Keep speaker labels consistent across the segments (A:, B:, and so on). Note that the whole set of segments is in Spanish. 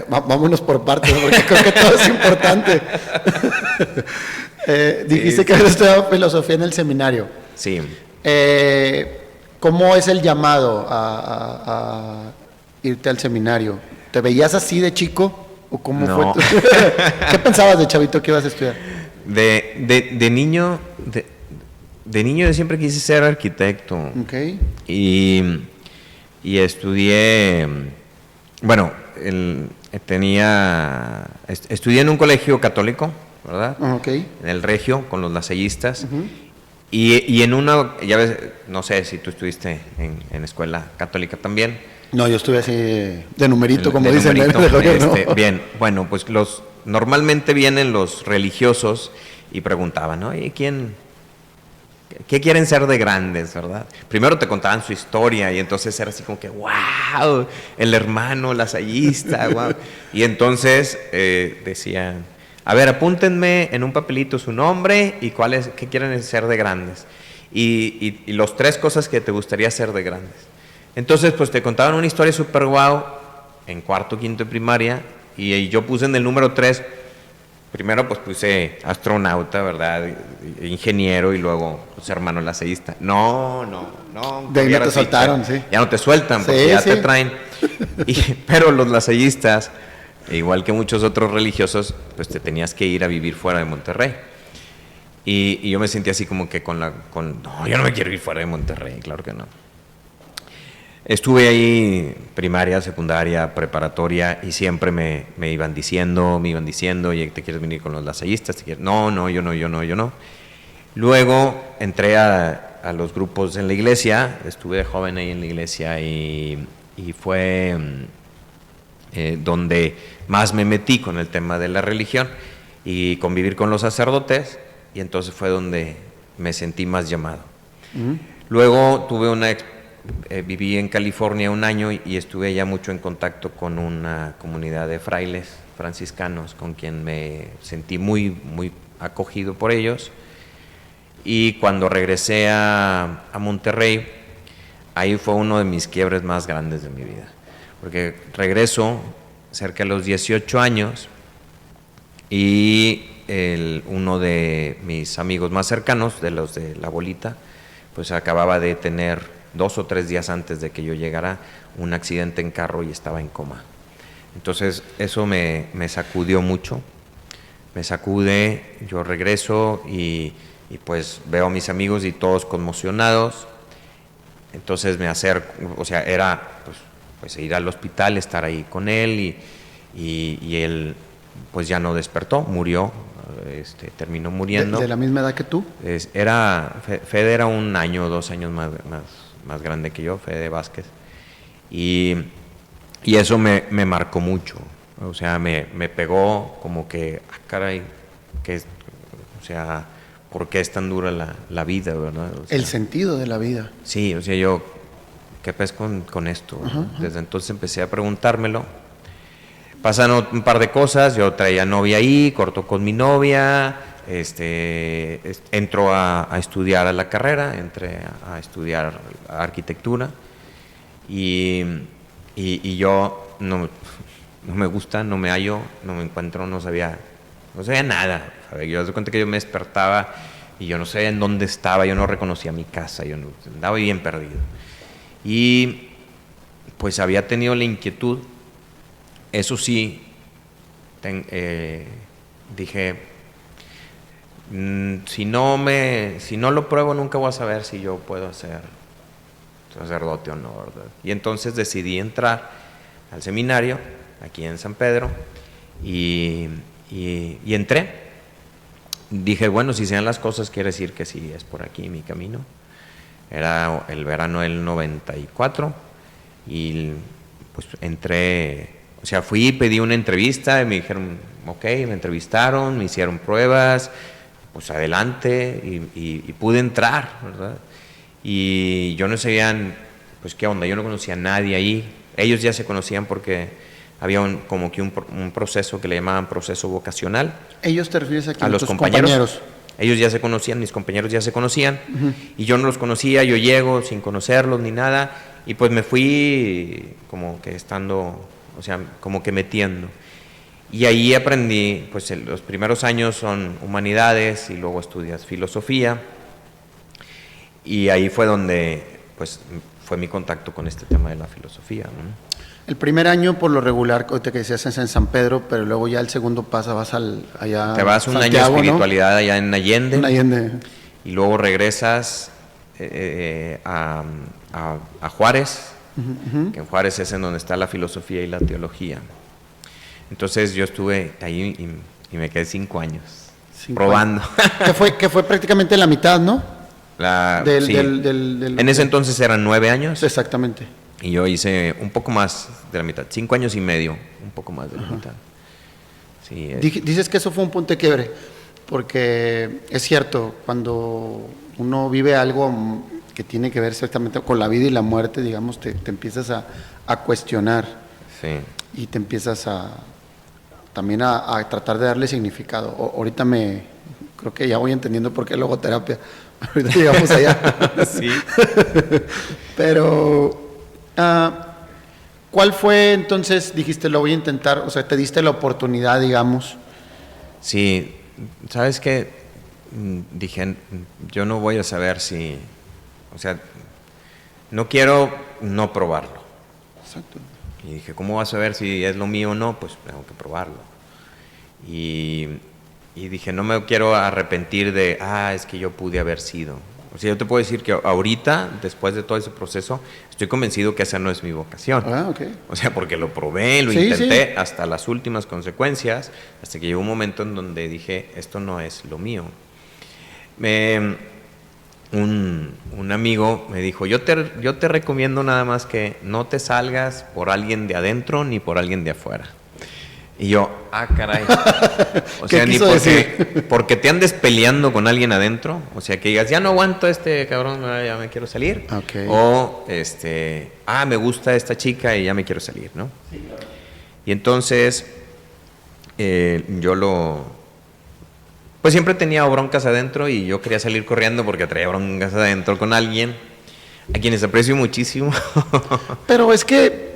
A: Vámonos por partes, porque creo que todo es importante. Dijiste que habías estudiado filosofía en el seminario.
B: Sí.
A: ¿Cómo es el llamado a irte al seminario? ¿Te veías así de chico? ¿O cómo
B: No.
A: fue? ¿Qué pensabas de chavito que ibas a estudiar?
B: De niño yo siempre quise ser arquitecto.
A: Okay.
B: Y estudié, bueno, estudié en un colegio católico, ¿verdad?
A: Okay.
B: En el Regio, con los lasallistas. Y en una, ya ves, no sé si tú estuviste en escuela católica también.
A: No, yo estuve así de numerito, como
B: de
A: dicen.
B: numerito,
A: ¿no?
B: Bien, bueno, pues normalmente vienen los religiosos y preguntaban, ¿no? ¿Y qué quieren ser de grandes, verdad? Primero te contaban su historia y entonces era así como que, wow, el hermano lasallista, wow. Y entonces decían, a ver, apúntenme en un papelito su nombre y qué quieren ser de grandes. Y los 3 cosas que te gustaría ser de grandes. Entonces, pues te contaban una historia súper guau en 4º, 5º de primaria y yo puse en el número 3, primero pues puse astronauta, ¿verdad? Ingeniero y luego pues, hermano lasallista. No.
A: De ahí no te soltaron, sí.
B: Ya no te sueltan porque ya te traen. Pero los lasallistas, igual que muchos otros religiosos, pues te tenías que ir a vivir fuera de Monterrey. Y yo me sentí así como que no, yo no me quiero ir fuera de Monterrey, claro que no. Estuve ahí primaria, secundaria, preparatoria y siempre me iban diciendo, oye, ¿te quieres venir con los lasallistas? No, yo no. Luego entré a los grupos en la iglesia, estuve de joven ahí en la iglesia y fue donde más me metí con el tema de la religión y convivir con los sacerdotes y entonces fue donde me sentí más llamado. Luego viví en California 1 año y estuve allá mucho en contacto con una comunidad de frailes franciscanos con quien me sentí muy, muy acogido por ellos. Y cuando regresé a Monterrey, ahí fue uno de mis quiebres más grandes de mi vida. Porque regreso cerca de los 18 años y uno de mis amigos más cercanos, de los de la bolita, pues acababa de tener 2 o 3 días antes de que yo llegara, un accidente en carro y estaba en coma. Entonces eso me sacudió mucho, yo regreso y pues veo a mis amigos y todos conmocionados, entonces me acerco, o sea, era pues ir al hospital, estar ahí con él y él pues ya no despertó, murió, terminó muriendo.
A: ¿De la misma edad que tú?
B: Fede era 1 año o 2 años más grande que yo, Fede Vázquez, y eso me marcó mucho, o sea, me pegó como que, caray, o sea, ¿por qué es tan dura la vida, verdad? O sea,
A: el sentido de la vida.
B: Sí, o sea, yo, ¿qué pasa con esto?
A: Ajá.
B: Desde entonces empecé a preguntármelo. Pasaron un par de cosas, yo traía novia ahí, cortó con mi novia, entró a estudiar a la carrera, entré a estudiar arquitectura y yo no me gusta, no me hallo, no me encuentro, no sabía nada. ¿Sabe? Yo me cuenta que yo me despertaba y yo no sabía en dónde estaba, yo no reconocía mi casa, yo andaba bien perdido. Y pues había tenido la inquietud, eso sí, dije, si no lo pruebo nunca voy a saber si yo puedo ser sacerdote o no, ¿verdad? Y entonces decidí entrar al seminario aquí en San Pedro y entré. Dije, bueno, si sean las cosas quiere decir que sí es por aquí mi camino. Era el verano del 94 y pues entré. O sea, pedí una entrevista y me dijeron, ok, me entrevistaron, me hicieron pruebas, pues adelante y pude entrar, ¿verdad? Y yo no sabía, pues qué onda, yo no conocía a nadie ahí. Ellos ya se conocían porque había como que un proceso que le llamaban proceso vocacional.
A: ¿Ellos te refieres aquí
B: a los compañeros? Ellos ya se conocían, mis compañeros ya se conocían, y yo no los conocía, yo llego sin conocerlos ni nada, y pues me fui como que estando o sea, como que metiendo. Y ahí aprendí, pues los primeros años son humanidades y luego estudias filosofía. Y ahí fue donde, pues, fue mi contacto con este tema de la filosofía, ¿no?
A: El primer año, por lo regular, ahorita que decías es en San Pedro, pero luego ya el segundo vas allá.
B: Te vas un año de
A: Santiago,
B: espiritualidad, ¿no? Allá en Allende.
A: En Allende.
B: Y luego regresas a Juárez, que en Juárez es en donde está la filosofía y la teología. Entonces yo estuve ahí y me quedé 5 años probando.
A: Que fue prácticamente la mitad, ¿no?
B: Sí. En ese entonces eran 9 años.
A: Exactamente.
B: Y yo hice un poco más de la mitad, 5 años y medio, un poco más de la mitad. Sí,
A: dices que eso fue un punto de quiebre, porque es cierto, cuando uno vive algo que tiene que ver ciertamente con la vida y la muerte, digamos, te empiezas a cuestionar.
B: Sí.
A: Y te empiezas también a tratar de darle significado. Ahorita creo que ya voy entendiendo por qué logoterapia. Ahorita llegamos allá.
B: Sí.
A: Pero, ¿cuál fue entonces? Dijiste, lo voy a intentar, o sea, te diste la oportunidad, digamos.
B: Sí, ¿sabes qué? Dije, yo no voy a saber si, o sea, no quiero no probarlo.
A: Exacto.
B: Y dije, ¿cómo vas a saber si es lo mío o no? Pues tengo que probarlo. Y dije, no me quiero arrepentir de, es que yo pude haber sido. O sea, yo te puedo decir que ahorita, después de todo ese proceso, estoy convencido que esa no es mi vocación.
A: Okay.
B: O sea, porque lo probé, lo intenté hasta las últimas consecuencias, hasta que llegó un momento en donde dije, esto no es lo mío. Un amigo me dijo, yo te recomiendo nada más que no te salgas por alguien de adentro ni por alguien de afuera. Y yo, caray. O sea, ni porque te andes peleando con alguien adentro, o sea, que digas, ya no aguanto este cabrón, ya me quiero salir.
A: Okay.
B: O, me gusta esta chica y ya me quiero salir, ¿no? Sí, claro. Y entonces, pues siempre tenía broncas adentro y yo quería salir corriendo porque traía broncas adentro con alguien a quienes aprecio muchísimo.
A: Pero es que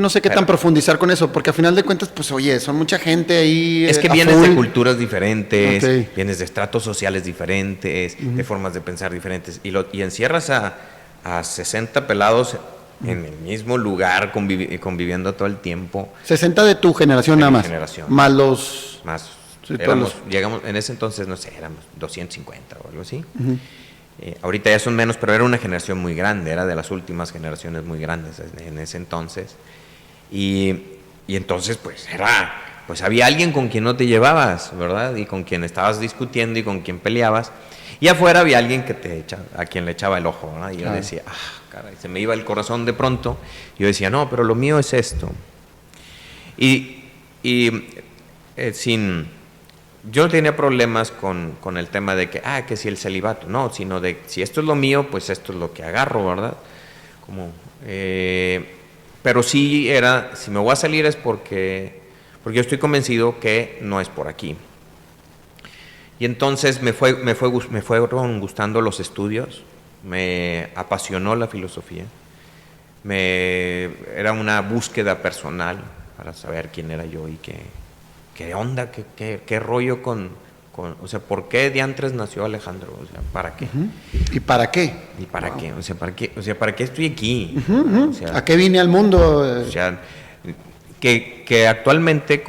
A: no sé qué tan profundizar con eso, porque al final de cuentas, pues oye, son mucha gente ahí.
B: Es que vienes de culturas diferentes,
A: okay,
B: vienes de estratos sociales diferentes, de formas de pensar diferentes, y encierras a 60 pelados en el mismo lugar, conviviendo todo el tiempo.
A: 60 de tu generación nada más.
B: Generación.
A: Más los...
B: Más.
A: Sí,
B: llegamos, en ese entonces, no sé, éramos 250 o algo así. Ahorita ya son menos, pero era una generación muy grande, era de las últimas generaciones muy grandes en ese entonces. Y entonces, pues había alguien con quien no te llevabas, ¿verdad? Y con quien estabas discutiendo y con quien peleabas. Y afuera había alguien a quien le echaba el ojo, ¿verdad? Y yo decía, caray, se me iba el corazón de pronto. Yo decía, no, pero lo mío es esto. Yo no tenía problemas con el tema de que si el celibato, no, sino de si esto es lo mío, pues esto es lo que agarro, ¿verdad? Pero sí si me voy a salir es porque yo estoy convencido que no es por aquí. Y entonces me fueron gustando los estudios, me apasionó la filosofía, era una búsqueda personal para saber quién era yo y qué onda, qué rollo o sea, ¿por qué diantres nació Alejandro? O sea, ¿para qué?
A: ¿Y para qué?
B: ¿Y para qué? O sea, ¿para qué estoy aquí?
A: O sea, ¿a qué vine al mundo?
B: O sea, que actualmente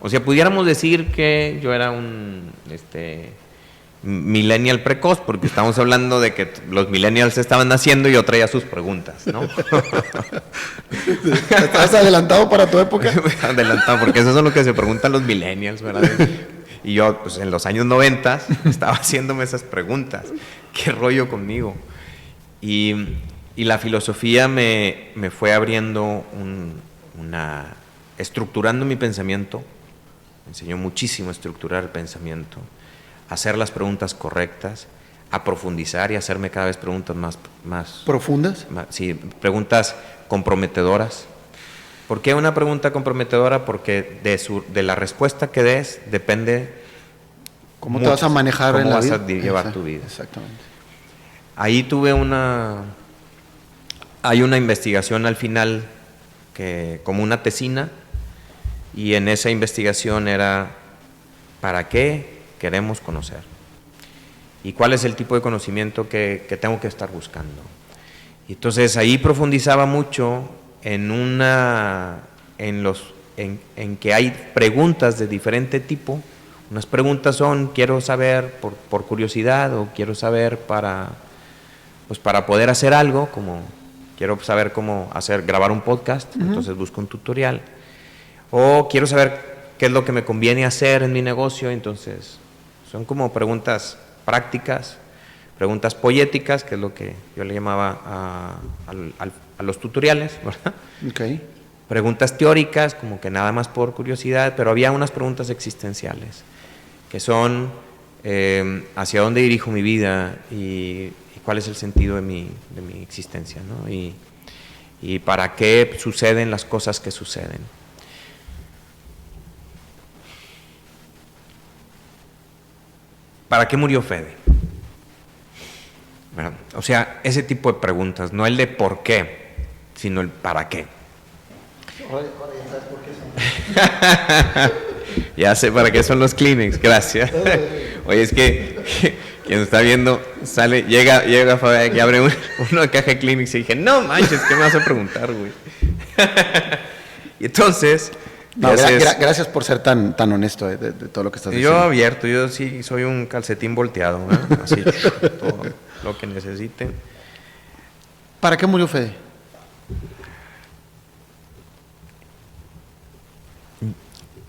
B: o sea, pudiéramos decir que yo era un millennial precoz, porque estamos hablando de que los millennials estaban naciendo y yo traía sus preguntas, ¿no?
A: ¿Estás adelantado para tu época?
B: Adelantado, porque eso es lo que se preguntan los millennials, ¿verdad? Y yo, pues en los años 90 estaba haciéndome esas preguntas. ¿Qué rollo conmigo? Y la filosofía me fue abriendo estructurando mi pensamiento. Me enseñó muchísimo a estructurar el pensamiento, a hacer las preguntas correctas, a profundizar y hacerme cada vez preguntas más
A: ¿profundas?
B: Sí, preguntas comprometedoras. ¿Por qué una pregunta comprometedora? Porque de la respuesta que des depende
A: cómo te vas a manejar en la vida.
B: Cómo vas a llevar tu vida.
A: Exactamente.
B: Ahí hay una investigación al final como una tesina, y en esa investigación era ¿para qué queremos conocer? ¿Y cuál es el tipo de conocimiento que tengo que estar buscando? Y entonces ahí profundizaba mucho en que hay preguntas de diferente tipo. Unas preguntas son, quiero saber por curiosidad, o quiero saber para poder hacer algo, como quiero saber cómo grabar un podcast, entonces busco un tutorial. O quiero saber qué es lo que me conviene hacer en mi negocio, entonces son como preguntas prácticas, preguntas poéticas, que es lo que yo le llamaba a los tutoriales, ¿verdad?
A: Okay.
B: Preguntas teóricas, como que nada más por curiosidad, pero había unas preguntas existenciales, que son hacia dónde dirijo mi vida y cuál es el sentido de mi existencia, ¿no? Y para qué suceden las cosas que suceden. ¿Para qué murió Fede? ¿Verdad? O sea, ese tipo de preguntas, no el de por qué, sino el para qué.
A: Ahora ya sabes por qué son.
B: Ya sé para qué son los Kleenex, gracias. Oye, es que quien está viendo, llega Fabián y abre una caja de Kleenex y dije, no manches, ¿qué me vas a preguntar, güey? Y entonces...
A: No, gracias por ser tan honesto de todo lo que estás diciendo.
B: Yo abierto, yo sí soy un calcetín volteado, ¿eh? Así, todo lo que necesiten.
A: ¿Para qué murió Fede?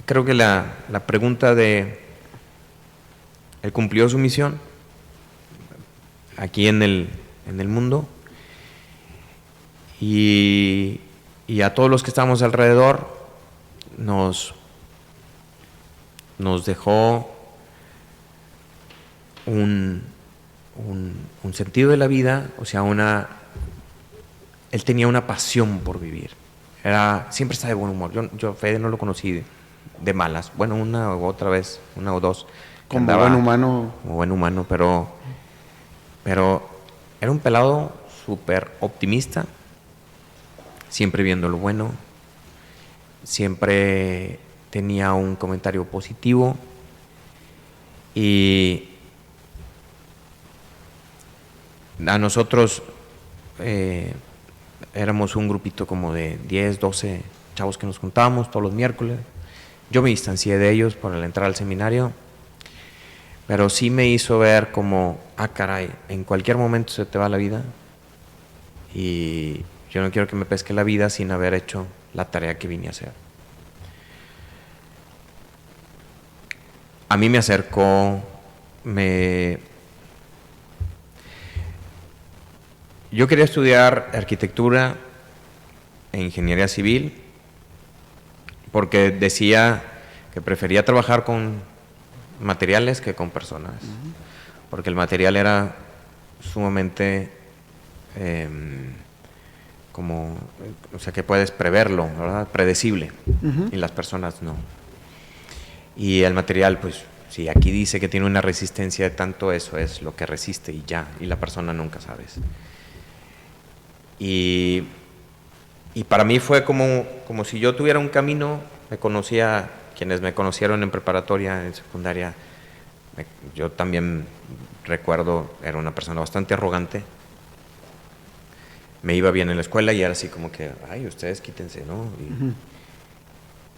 B: Creo que la pregunta de él cumplió su misión aquí en el mundo, y a todos los que estamos alrededor nos dejó un sentido de la vida, o sea, él tenía una pasión por vivir. Siempre estaba de buen humor. Yo Fede no lo conocí de malas. Bueno, una u otra vez, una o dos.
A: Como buen humano.
B: Como buen humano, pero era un pelado súper optimista, siempre viendo lo bueno, siempre tenía un comentario positivo, y a nosotros éramos un grupito como de 10, 12 chavos que nos juntábamos todos los miércoles. Yo me distancié de ellos por el entrar al seminario, pero sí me hizo ver como, caray, en cualquier momento se te va la vida, y yo no quiero que me pesque la vida sin haber hecho la tarea que vine a hacer. A mí me acercó, yo quería estudiar arquitectura e ingeniería civil, porque decía que prefería trabajar con materiales que con personas, porque el material era sumamente o sea, que puedes preverlo, ¿verdad? Predecible, y las personas no. Y el material, pues, si aquí dice que tiene una resistencia de tanto, eso es lo que resiste y ya, y la persona nunca sabes. Y para mí fue como si yo tuviera un camino. Quienes me conocieron en preparatoria, en secundaria, yo también recuerdo, era una persona bastante arrogante. Me iba bien en la escuela y era así como que, ay, ustedes quítense, ¿no?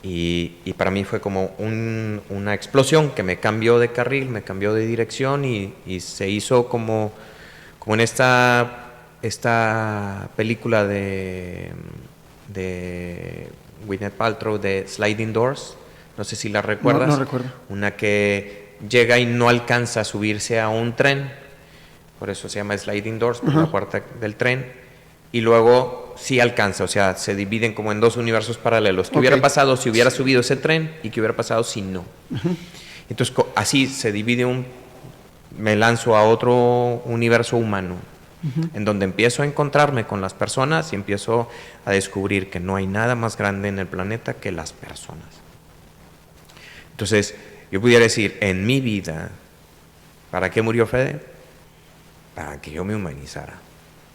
B: Y para mí fue como una explosión que me cambió de carril, me cambió de dirección, y se hizo como en esta película de Gwyneth Paltrow, de Sliding Doors, no sé si la recuerdas.
A: No recuerdo.
B: Una que llega y no alcanza a subirse a un tren, por eso se llama Sliding Doors, por la puerta del tren. Y luego sí alcanza, o sea, se dividen como en dos universos paralelos. ¿Qué hubiera pasado si hubiera subido ese tren y qué hubiera pasado si no? Entonces, así se divide me lanzo a otro universo humano, en donde empiezo a encontrarme con las personas y empiezo a descubrir que no hay nada más grande en el planeta que las personas. Entonces, yo pudiera decir, en mi vida, ¿para qué murió Fede? Para que yo me humanizara.